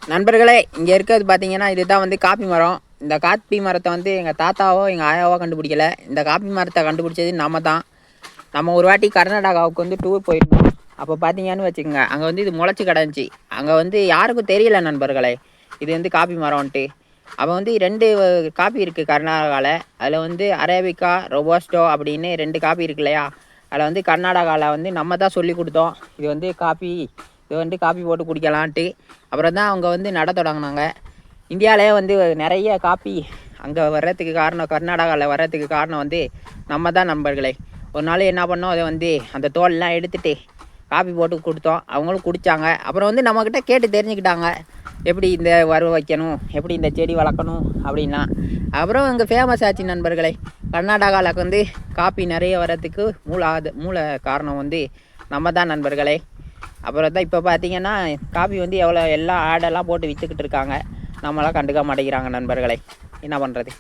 நண்பர்களே, இங்கே இருக்கிறது பார்த்தீங்கன்னா இதுதான் வந்து காப்பி மரம். இந்த காப்பி மரத்தை வந்து எங்கள் தாத்தாவோ எங்கள் ஆயாவோ கண்டுபிடிக்கல. இந்த காப்பி மரத்தை கண்டுபிடிச்சது நம்ம தான். நம்ம ஒரு வாட்டி கர்நாடகாவுக்கு வந்து டூர் போயிருந்தோம். அப்போ பார்த்தீங்கன்னு வச்சுக்கோங்க, அங்கே வந்து இது முளைச்சி கிடந்துச்சி. அங்கே வந்து யாருக்கும் தெரியல நண்பர்களே, இது வந்து காப்பி மரம்ன்ட்டு. அப்போ வந்து 2 காப்பி இருக்குது கர்நாடகாவில். அதில் வந்து அரேபிக்கா, ரொபோஸ்டோ அப்படின்னு 2 காப்பி இருக்கு இல்லையா. அதில் வந்து கர்நாடகாவில் வந்து நம்ம தான் சொல்லி கொடுத்தோம், இது வந்து காப்பி, இது வந்து காப்பி போட்டு குடிக்கலான்ட்டு. அப்புறம் தான் அவங்க வந்து நட தொடங்கினாங்க. இந்தியாவிலே வந்து நிறைய காப்பி அங்கே வர்றதுக்கு காரணம், கர்நாடகாவில் வர்றதுக்கு காரணம் வந்து நம்ம தான் நண்பர்களே. ஒரு நாள் என்ன பண்ணோம், அதை வந்து அந்த தோல்லாம் எடுத்துகிட்டு காப்பி போட்டு கொடுத்தோம். அவங்களும் குடித்தாங்க. அப்புறம் வந்து நம்மக்கிட்ட கேட்டு தெரிஞ்சுக்கிட்டாங்க, எப்படி இந்த வரவு வைக்கணும், எப்படி இந்த செடி வளர்க்கணும் அப்படின்னா. அப்புறம் இங்கே ஃபேமஸ் ஆச்சு நண்பர்களே. கர்நாடகாவில் வந்து காப்பி நிறைய வர்றதுக்கு மூல காரணம் வந்து நம்ம தான் நண்பர்களே. அப்புறம் தான் இப்போ பார்த்தீங்கன்னா காப்பி வந்து எவ்வளோ எல்லாம் ஆடெல்லாம் போட்டு விற்றுக்கிட்டு இருக்காங்க. நம்மளாம் கண்டுக்க மாட்டேங்கிறாங்க நண்பர்களே. என்ன பண்ணுறது.